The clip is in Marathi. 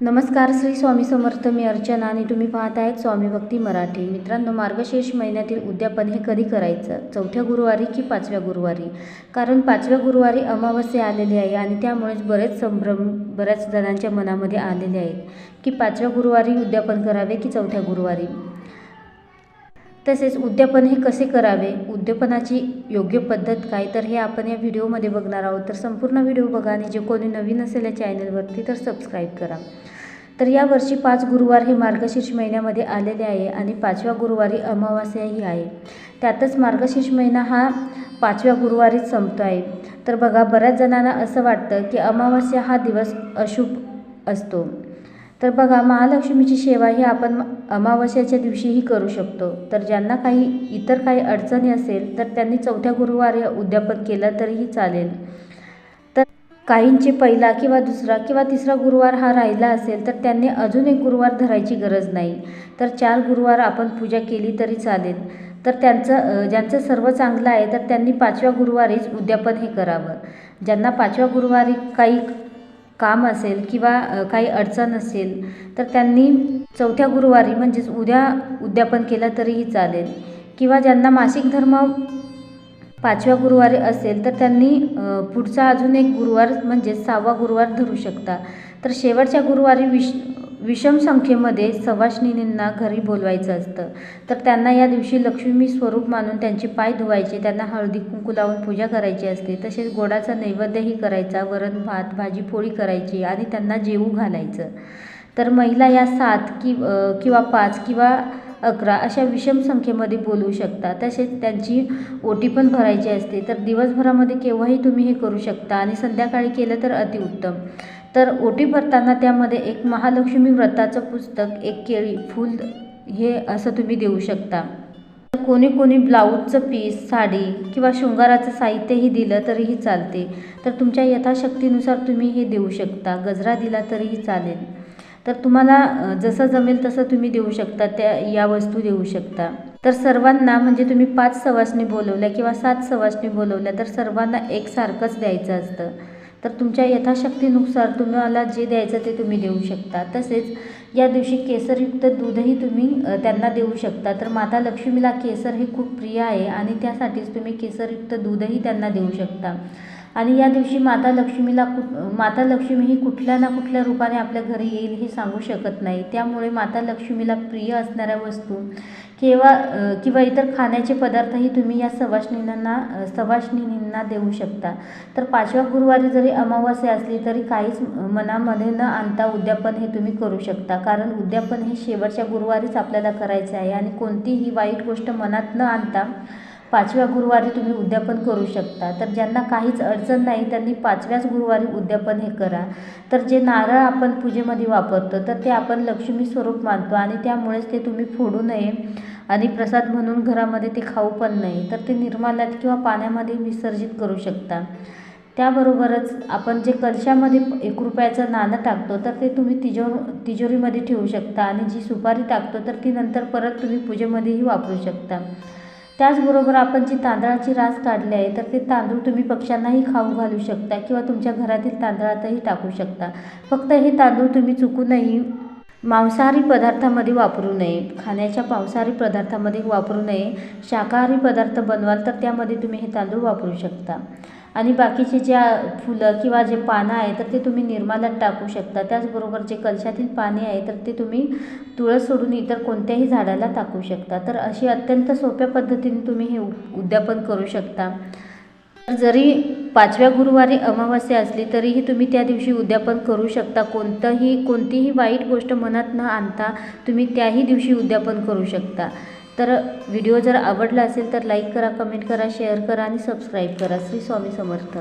नमस्कार, श्री स्वामी समर्थ. मी अर्चना आणि तुम्ही पाहत आहेत स्वामी भक्ती मराठी. मित्रांनो, मार्गशीर्ष महिन्यातील उद्यापन हे कधी करायचं? चौथ्या गुरुवारी की पाचव्या गुरुवारी? कारण पाचव्या गुरुवारी अमावस्या आलेली आहे आणि त्यामुळेच बरेच संभ्रम बऱ्याच जणांच्या मनामध्ये आलेले आहेत की पाचव्या गुरुवारी उद्यापन करावे की चौथ्या गुरुवारी. तसेच उद्यापन हे कसे करावे, उद्यापनाची योग्य पद्धत काय, तर हे आपण या व्हिडिओमध्ये बघणार आहोत. तर संपूर्ण व्हिडिओ बघा आणि जे कोणी नवीन असेल या चॅनलवरती तर सबस्क्राईब करा. तर यावर्षी 5 गुरुवार हे मार्गशीर्ष महिन्यामध्ये आलेले आहे आणि पाचव्या गुरुवारी अमावास्याही आहे. त्यातच मार्गशीर्ष महिना हा पाचव्या गुरुवारीच संपतो आहे. तर बघा, बऱ्याच जणांना असं वाटतं की अमावास्या हा दिवस अशुभ असतो. तर बघा, महालक्ष्मीची सेवा ही आपण अमावस्याच्या दिवशीही करू शकतो. तर ज्यांना इतर काही अडचणी असेल तर त्यांनी चौथ्या गुरुवारी उद्यापन केलं तरीही चालेल. तर काहींचे पहिला किंवा दुसरा किंवा तिसरा गुरुवार हा राहिला असेल तर त्यांनी अजून एक गुरुवार धरायची गरज नाही. तर 4 गुरुवार आपण पूजा केली तरी चालेल. तर ज्यांचं सर्व चांगलं आहे तर त्यांनी पाचव्या गुरुवारीच उद्यापन हे करावं. ज्यांना पाचव्या गुरुवारी काही काम असेल किंवा काही अडचण असेल तर त्यांनी चौथ्या गुरुवारी म्हणजेच उद्या उद्यापन केलं तरीही चालेल. किंवा ज्यांना मासिक धर्म पाचव्या गुरुवारी असेल तर त्यांनी पुढचा अजून एक गुरुवार म्हणजे 6वा गुरुवार धरू शकता. तर शेवटच्या गुरुवारी विषम संख्येमध्ये सवाष्णींना घरी बोलवायचं असतं. तर त्यांना या दिवशी लक्ष्मी स्वरूप मानून त्यांचे पाय धुवायचे, त्यांना हळदी कुंकू लावून पूजा करायची असते. तसेच गोडाचा नैवेद्यही करायचा, वरण भात भाजी पोळी करायची आणि त्यांना जेवू घालायचं. तर महिला या 7 किंवा 5 किंवा 11 अशा विषम संख्येमध्ये बोलवू शकता. तसेच त्यांची ओटी पण भरायची असते. तर दिवसभरामध्ये केव्हाही तुम्ही हे करू शकता आणि संध्याकाळी केलं तर अतिउत्तम. तर ओटी भरताना त्यामध्ये एक महालक्ष्मी व्रताचं पुस्तक, एक केळी, फूल हे असं तुम्ही देऊ शकता. कोणी ब्लाऊजचं पीस, साडी किंवा शृंगाराचं साहित्यही दिलं तरीही चालते. तर तुमच्या यथाशक्तीनुसार तुम्ही हे देऊ शकता. गजरा दिला तरीही चालेल. तर तुम्हाला जसं जमेल तसं तुम्ही देऊ शकता, या वस्तू देऊ शकता. तर सर्वांना म्हणजे तुम्ही 5 सवाष्णी बोलवल्या किंवा 7 सवाष्णी बोलवल्या तर सर्वांना एकसारखंच द्यायचं असतं. तर तुमच्या यथाशक्तीनुसार तुम्हाला जे द्यायचं ते तुम्ही देऊ शकता. तसेच या दिवशी केसरयुक्त दूधही तुम्ही त्यांना देऊ शकता. तर माता लक्ष्मीला केसर हे खूप प्रिय आहे आणि त्यासाठीच तुम्ही केसरयुक्त दूधही त्यांना देऊ शकता. आणि या दिवशी माता लक्ष्मी ही कुठल्या ना कुठल्या रूपाने आपल्या घरी येईल हे सांगू शकत नाही. त्यामुळे माता लक्ष्मीला प्रिय असणाऱ्या वस्तू किंवा इतर खाण्याचे पदार्थही तुम्ही या सवाष्णींना देऊ शकता. तर पाचव्या गुरुवारी जरी अमावास्या असली तरी काहीच मनामध्ये न आणता उद्यापन हे तुम्ही करू शकता. कारण उद्यापन हे शेवटच्या गुरुवारीच आपल्याला करायचे आहे आणि कोणतीही वाईट गोष्ट मनात न आणता पाचव्या गुरुवारी तुम्ही उद्यापन करू शकता. तर ज्यांना काहीच अडचण नाही त्यांनी पाचव्याच गुरुवारी उद्यापन हे करा. तर जे नारळ आपण पूजेमध्ये वापरतो तर ते आपण लक्ष्मी स्वरूप मानतो आणि त्यामुळेच ते तुम्ही फोडू नये आणि प्रसाद म्हणून घरामध्ये ते खाऊ पण नाही. तर ते निर्माल्यात किंवा पाण्यामध्ये विसर्जित करू शकता. त्याबरोबरच आपण जे कलशामध्ये 1 रुपयाचं नाणं टाकतो तर ते तुम्ही तिजोरीमध्ये ठेवू शकता आणि जी सुपारी टाकतो तर ती नंतर परत तुम्ही पूजेमध्येही वापरू शकता. त्याचबरोबर आपण जी तांदळाची रास काढली आहे तर ते तांदूळ तुम्ही पक्ष्यांनाही खाऊ घालू शकता किंवा तुमच्या घरातील तांदळातही टाकू शकता. फक्त हे तांदूळ तुम्ही चुकूनही मांसाहारी पदार्थामध्ये वापरू नये. खाण्याच्या मांसाहारी पदार्थामध्ये वापरू नये. शाकाहारी पदार्थ बनवाल तर त्यामध्ये तुम्ही हे तांदूळ वापरू शकता. आणि बाकीचे ज्या फुलं किंवा जे पानं आहे तर ते तुम्ही निर्माल्यात टाकू शकता. त्याचबरोबर जे कलशातील पाणी आहे तर ते तुम्ही तुळस सोडून इतर कोणत्याही झाडाला टाकू शकता. तर अशी अत्यंत सोप्या पद्धतीने तुम्ही हे उद्यापन करू शकता. जरी पाचव्या गुरुवारी अमावस्या असली तरीही तुम्ही त्या दिवशी उद्यापन करू शकता. कोणतीही वाईट गोष्ट मनात न आणता तुम्ही त्याही दिवशी उद्यापन करू शकता. तर व्हिडिओ जर आवडला असेल तर लाईक करा, कमेंट करा, शेअर करा आणि सबस्क्राईब करा. श्री स्वामी समर्थ.